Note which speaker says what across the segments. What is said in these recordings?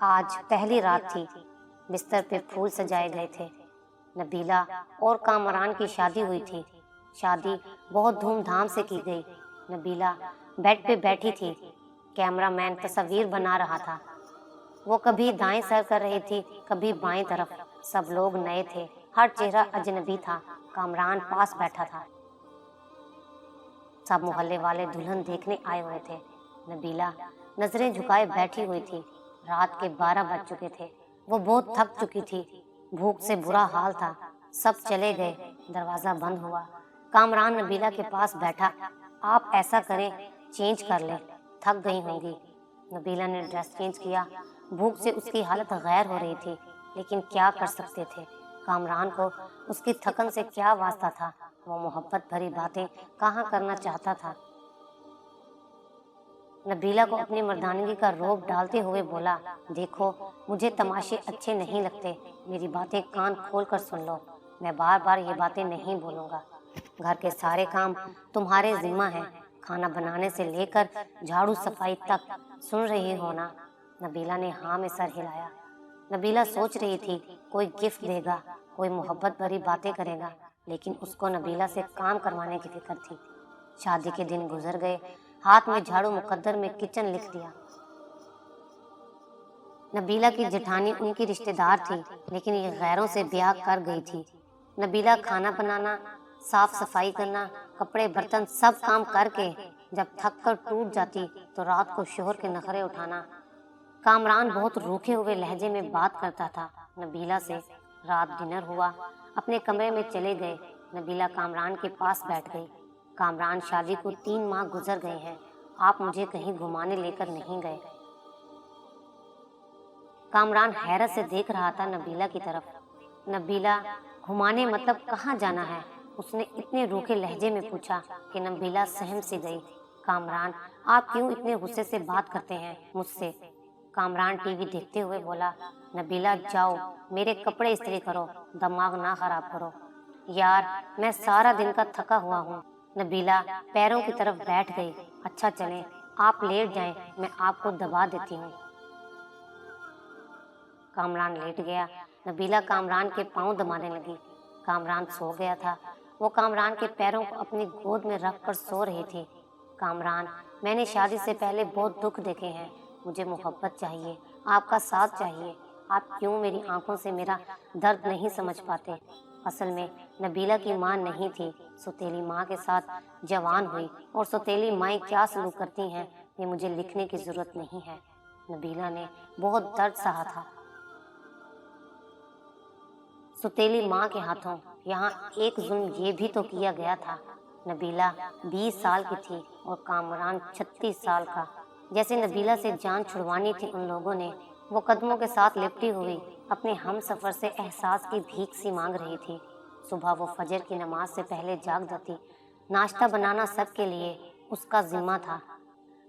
Speaker 1: آج پہلی رات تھی، بستر پہ پھول سجائے گئے تھے۔ نبیلہ اور کامران کی شادی ہوئی تھی۔ شادی بہت دھوم دھام سے کی گئی۔ نبیلہ بیڈ پہ بیٹھی تھی، کیمرہ مین تصویر بنا رہا تھا۔ وہ کبھی دائیں سر کر رہی تھی، کبھی بائیں طرف۔ سب لوگ نئے تھے، ہر چہرہ اجنبی تھا۔ کامران پاس بیٹھا تھا۔ سب محلے والے دلہن دیکھنے آئے ہوئے تھے۔ نبیلہ نظریں جھکائے بیٹھی ہوئی تھی۔ رات کے 12 بج چکے تھے۔ وہ بہت تھک چکی تھی، بھوک سے برا حال تھا۔ سب چلے گئے، دروازہ بند ہوا۔ کامران نبیلہ کے پاس بیٹھا۔ آپ ایسا کریں، چینج کر لیں، تھک گئی ہوں گی۔ نبیلہ نے ڈریس چینج کیا۔ بھوک سے اس کی حالت غیر ہو رہی تھی، لیکن کیا کر سکتے تھے؟ کامران کو اس کی تھکن سے کیا واسطہ تھا؟ وہ محبت بھری باتیں کہاں کرنا چاہتا تھا؟ نبیلہ کو اپنی مردانگی کا روب ڈالتے ہوئے بولا، دیکھو مجھے تماشے اچھے نہیں لگتے، میری باتیں کان کھول کر سن لو۔ میں بار بار یہ باتیں نہیں بولوں گا۔ گھر کے سارے کام تمہارے ذمہ ہیں، کھانا بنانے سے لے کر جھاڑو صفائی تک۔ سن رہی ہو نا؟ نبیلہ نے ہاں میں سر ہلایا۔ نبیلہ سوچ رہی تھی کوئی گفٹ دے گا، کوئی محبت بھری باتیں کرے گا، لیکن اس کو نبیلہ سے کام کروانے کی فکر تھی۔ شادی کے دن گزر گئے، ہاتھ میں جھاڑو، مقدر میں کچن لکھ دیا۔ نبیلہ کی جٹھانی ان کی رشتہ دار تھی، لیکن یہ غیروں سے بیاہ کر گئی تھی۔ نبیلہ کھانا بنانا، صاف صفائی کرنا، کپڑے برتن سب کام کر کے جب تھک کر ٹوٹ جاتی تو رات کو شوہر کے نخرے اٹھانا۔ کامران بہت روکھے ہوئے لہجے میں بات کرتا تھا نبیلہ سے۔ رات ڈنر ہوا، اپنے کمرے میں چلے گئے۔ نبیلہ کامران کے پاس بیٹھ گئی۔ کامران، شادی کو 3 ماہ گزر گئے ہیں، آپ مجھے کہیں گھمانے لے کر نہیں گئے۔ کامران حیرت سے دیکھ رہا تھا نبیلہ کی طرف۔ نبیلہ، گھمانے مطلب کہاں جانا ہے؟ اس نے اتنے روکھے لہجے میں پوچھا کہ نبیلہ سہم سی گئی۔ کامران، آپ کیوں اتنے غصے سے بات کرتے ہیں مجھ سے؟ کامران ٹی وی دیکھتے ہوئے بولا، نبیلہ جاؤ میرے کپڑے استری کرو، دماغ نہ خراب کرو۔ یار میں سارا دن کا تھکا ہوا ہوں۔ نبیلہ پیروں کی طرف بیٹھ گئی۔ اچھا چلیں، آپ لیٹ جائیں، میں آپ کو دبا دیتی ہوں۔ کامران لیٹ گیا۔ نبیلہ کامران کے پاؤں دبانے لگی۔ کامران سو گیا تھا۔ وہ کامران کے پیروں کو اپنی گود میں رکھ کر سو رہی تھی۔ کامران، میں نے شادی سے پہلے بہت دکھ دیکھے ہیں، مجھے محبت چاہیے، آپ کا ساتھ چاہیے۔ آپ کیوں میری آنکھوں سے میرا درد نہیں سمجھ پاتے؟ اصل میں نبیلہ کی ماں نہیں تھی، سوتیلی ماں کے ساتھ جوان ہوئی، اور سوتیلی مائیں کیا سلوک کرتی ہیں یہ مجھے لکھنے کی ضرورت نہیں ہے۔ نبیلہ نے بہت درد سہا تھا۔ سوتیلی ماں کے ہاتھوں یہاں ایک ظلم یہ بھی تو کیا گیا تھا۔ نبیلہ 20 سال کی تھی اور کامران 36 سال کا۔ جیسے نبیلہ سے جان چھڑوانی تھی ان لوگوں نے۔ وہ قدموں کے ساتھ لپٹی ہوئی اپنے ہم سفر سے احساس کی بھیک سی مانگ رہی تھی۔ صبح وہ فجر کی نماز سے پہلے جاگ جاتی۔ ناشتہ بنانا سب کے لیے اس کا ذمہ تھا۔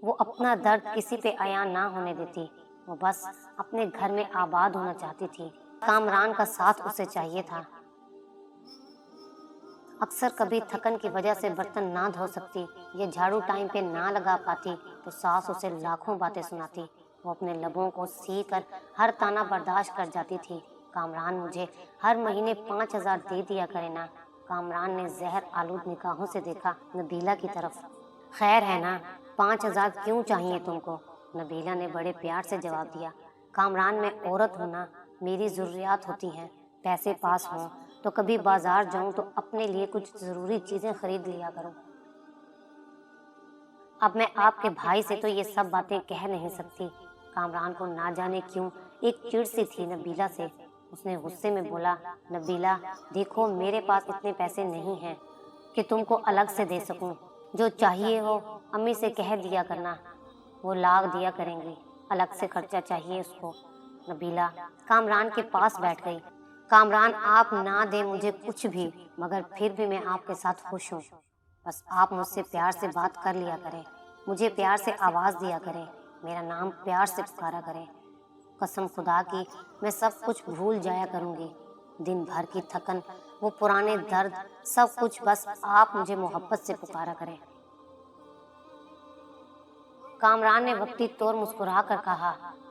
Speaker 1: وہ اپنا درد کسی پہ عیاں نہ ہونے دیتی۔ وہ بس اپنے گھر میں آباد ہونا چاہتی تھی۔ کامران کا ساتھ اسے چاہیے تھا۔ اکثر کبھی تھکن کی وجہ سے برتن نہ دھو سکتی یا جھاڑو ٹائم پہ نہ لگا پاتی تو ساس اسے لاکھوں باتیں سناتی۔ وہ اپنے لبوں کو سی کر ہر طعنہ برداشت کر جاتی تھی۔ کامران، مجھے ہر مہینے 5000 دے دیا کرے نا۔ کامران نے زہر آلود نگاہوں سے دیکھا نبیلہ کی طرف۔ خیر ہے نا، 5000 کیوں چاہیے تم کو؟ نبیلہ نے بڑے پیار سے جواب دیا۔ کامران، میں عورت ہوں نا، میری ضروریات ہوتی ہیں، پیسے پاس ہوں تو کبھی بازار جاؤں تو اپنے لیے کچھ ضروری چیزیں خرید لیا کروں۔ اب میں آپ کے بھائی سے تو یہ سب باتیں کہہ نہیں سکتی۔ کامران کو نہ جانے کیوں ایک چڑ سی تھی نبیلہ سے۔ اس نے غصے میں بولا، نبیلہ دیکھو میرے پاس اتنے پیسے نہیں ہیں کہ تم کو الگ سے دے سکوں۔ جو چاہیے ہو امی سے کہہ دیا کرنا، وہ لاغ دیا کریں گی۔ الگ سے خرچہ چاہیے اس کو۔ نبیلہ کامران کے پاس بیٹھ گئی۔ کامران، آپ نہ دیں مجھے کچھ بھی، مگر پھر بھی میں آپ کے ساتھ خوش ہوں۔ بس آپ مجھ سے پیار سے بات کر لیا کریں، مجھے پیار سے آواز دیا کریں، میرا نام پیار سے پکارا کریں۔ قسم خدا کی میں سب کچھ بھول جایا کروں گی، دن بھر کی تھکن، وہ پرانے درد، سب کچھ، بس آپ مجھے محبت سے پکارا کریں۔ کامران نے وقتی طور مسکرا کر کہا،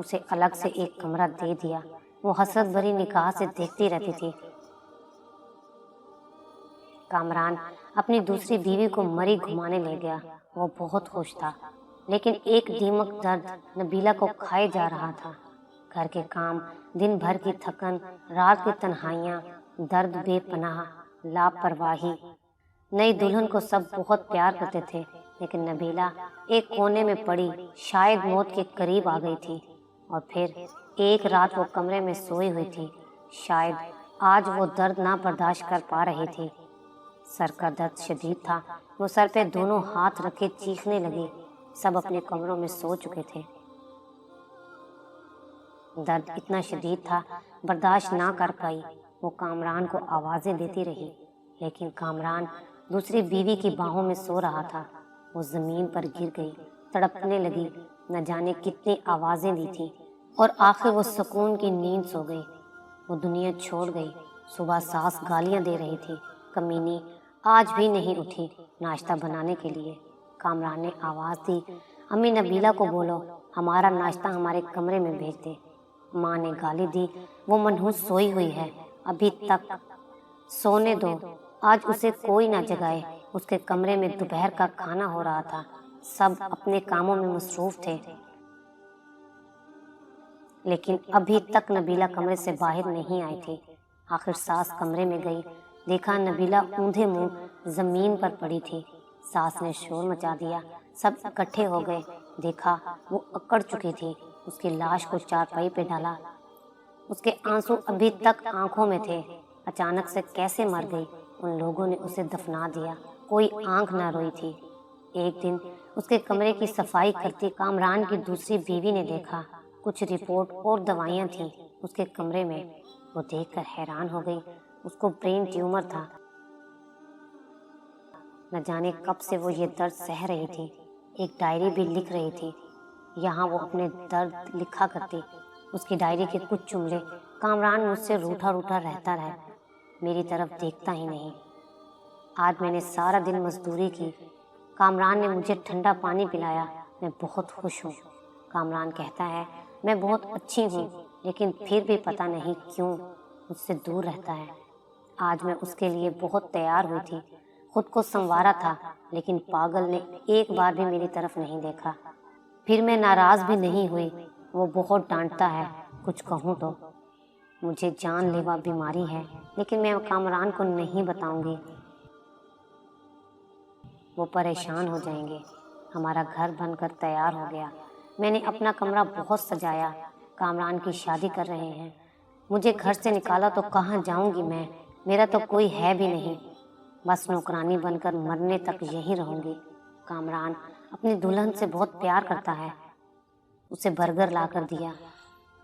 Speaker 1: اسے الگ سے ایک کمرہ دے دیا۔ وہ حسرت بھری نگاہ سے دیکھتی رہتی تھی۔ کامران اپنی دوسری بیوی کو مری گھمانے لے گیا۔ وہ بہت خوش تھا، لیکن ایک دیمک درد نبیلہ کو کھائے جا رہا تھا۔ گھر کے کام، دن بھر کی تھکن، رات کی تنہائیاں، درد بے پناہ، لاپرواہی۔ نئی دلہن کو سب بہت پیار کرتے تھے، لیکن نبیلہ ایک کونے میں پڑی شاید موت کے قریب آ گئی تھی۔ اور پھر ایک رات وہ کمرے میں سوئی ہوئی تھی۔ شاید آج وہ درد نہ برداشت کر پا رہی تھی۔ سر کا درد شدید تھا۔ وہ سر پہ دونوں ہاتھ رکھے چیخنے لگی۔ سب اپنے کمروں میں سو چکے تھے۔ درد اتنا شدید تھا، برداشت نہ کر پائی۔ وہ کامران کو آوازیں دیتی رہی، لیکن کامران دوسری بیوی کی باہوں میں سو رہا تھا۔ وہ زمین پر گر گئی، تڑپنے لگی۔ نہ جانے کتنی آوازیں دی تھی، اور آخر وہ سکون کی نیند سو گئی۔ وہ دنیا چھوڑ گئی۔ صبح ساس گالیاں دے رہی تھی، کمینی آج بھی نہیں اٹھی ناشتہ بنانے کے لیے۔ کامران نے آواز دی، امی نبیلہ کو بولو ہمارا ناشتہ ہمارے کمرے میں بھیج دے۔ ماں نے گالی دی، وہ منحوس سوئی ہوئی ہے، ابھی تک سونے دو، آج اسے کوئی نہ جگائے۔ اس کے کمرے میں دوپہر کا کھانا ہو رہا تھا، سب اپنے کاموں میں مصروف تھے، لیکن ابھی تک نبیلہ کمرے سے باہر نہیں آئی تھی۔ آخر ساس کمرے میں گئی، دیکھا نبیلہ اوندھے منہ زمین پر پڑی تھی۔ ساس نے شور مچا دیا، سب اکٹھے ہو گئے۔ دیکھا وہ اکڑ چکی تھی۔ اس کی لاش کو چارپائی پہ ڈالا۔ اس کے آنسو ابھی تک آنکھوں میں تھے۔ اچانک سے کیسے مر گئی؟ ان لوگوں نے اسے دفنا دیا، کوئی آنکھ نہ روئی تھی۔ ایک دن اس کے کمرے کی صفائی کرتی کامران کی دوسری بیوی نے دیکھا، کچھ رپورٹ اور دوائیاں تھیں اس کے کمرے میں۔ وہ دیکھ کر حیران ہو گئی۔ اس کو برین ٹیومر تھا۔ نہ جانے کب سے وہ یہ درد سہ رہی تھی۔ ایک ڈائری بھی لکھ رہی تھی، یہاں وہ اپنے درد لکھا کرتی۔ اس کی ڈائری کے کچھ جملے، کامران مجھ سے روٹھا روٹھا رہتا ہے، میری طرف دیکھتا ہی نہیں۔ آج میں نے سارا دن مزدوری کی، کامران نے مجھے ٹھنڈا پانی پلایا، میں بہت خوش ہوں۔ کامران کہتا ہے میں بہت اچھی ہوں، لیکن پھر بھی پتہ نہیں کیوں مجھ سے دور رہتا ہے۔ آج میں اس کے لیے بہت تیار ہوئی تھی، خود کو سنوارا تھا، لیکن پاگل نے ایک بار بھی میری طرف نہیں دیکھا۔ پھر میں ناراض بھی نہیں ہوئی، وہ بہت ڈانٹتا ہے، کچھ کہوں تو۔ مجھے جان لیوا بیماری ہے، لیکن میں کامران کو نہیں بتاؤں گی، وہ پریشان ہو جائیں گے۔ ہمارا گھر بن کر تیار ہو گیا، میں نے اپنا کمرہ بہت سجایا۔ کامران کی شادی کر رہے ہیں، مجھے گھر سے نکالا تو کہاں جاؤں گی میں؟ میرا تو کوئی ہے بھی نہیں، بس نوکرانی بن کر مرنے تک یہیں رہوں گی۔ کامران اپنی دلہن سے بہت پیار کرتا ہے، اسے برگر لا کر دیا۔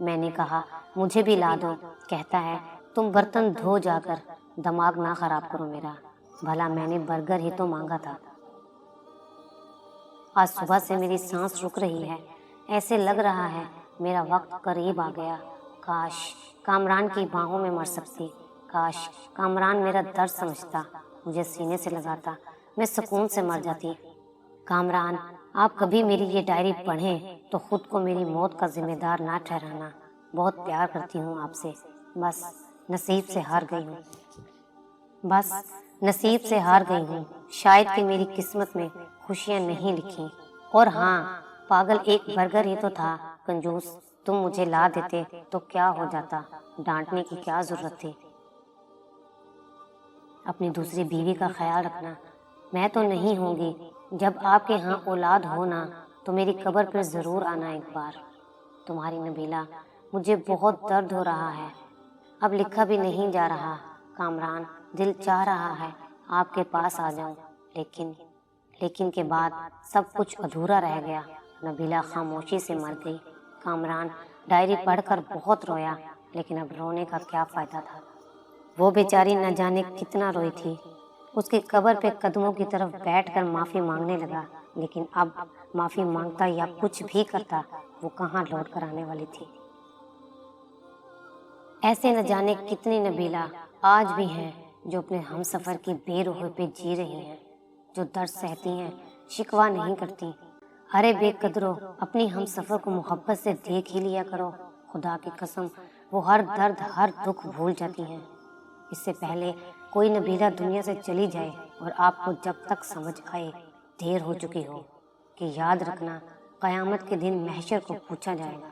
Speaker 1: میں نے کہا مجھے بھی لا دو، کہتا ہے تم برتن دھو جا کر، دماغ نہ خراب کرو میرا، بھلا میں نے برگر ہی تو مانگا تھا۔ آج صبح سے میری سانس رک رہی ہے، ایسے لگ رہا ہے میرا وقت قریب آ گیا۔ کاش کامران کی باہوں میں مر سکتی، کاش کامران میرا درد سمجھتا، مجھے سینے سے لگاتا، میں سکون سے مر جاتی۔ کامران آپ کبھی میری یہ ڈائری پڑھیں تو خود کو میری موت کا ذمہ دار نہ ٹھہرانا، بہت پیار کرتی ہوں آپ سے، بس نصیب سے ہار گئی ہوں، بس نصیب سے ہار گئی ہوں، شاید کہ میری قسمت میں خوشیاں نہیں لکھی۔ اور ہاں پاگل ایک برگر ہی تو تھا، کنجوس، تم مجھے لا دیتے تو کیا ہو جاتا، ڈانٹنے کی کیا ضرورت تھی۔ اپنی دوسری بیوی کا خیال رکھنا، میں تو نہیں ہوں گی، جب آپ کے ہاں اولاد ہونا تو میری قبر پر ضرور آنا ایک بار۔ تمہاری نبیلہ۔ مجھے بہت درد ہو رہا ہے، اب لکھا بھی نہیں جا رہا۔ کامران دل چاہ رہا ہے آپ کے پاس آ جاؤں، لیکن کے بعد سب کچھ ادھورا رہ گیا۔ نبیلہ خاموشی سے مر گئی۔ کامران ڈائری پڑھ کر بہت رویا، لیکن اب رونے کا کیا فائدہ تھا؟ وہ بیچاری نہ جانے کتنا روئی تھی۔ اس کی قبر پہ قدموں کی طرف بیٹھ کر معافی مانگنے لگا، لیکن اب معافی مانگتا یا کچھ بھی کرتا، وہ کہاں لوٹ کر آنے والی تھی۔ ایسے نہ جانے کتنی نبیلہ آج بھی ہیں جو اپنے ہم سفر کی بے روحی پہ جی رہی ہیں، جو درد سہتی ہیں، شکوہ نہیں کرتی، ارے بے قدرو، اپنی ہم سفر کو محبت سے دیکھ ہی لیا کرو، خدا کی قسم وہ ہر درد ہر دکھ بھول جاتی ہیں۔ اس سے پہلے کوئی نبیلہ دنیا سے چلی جائے اور آپ کو جب تک سمجھ آئے دیر ہو چکی ہو، کہ یاد رکھنا قیامت کے دن محشر کو پوچھا جائے گا۔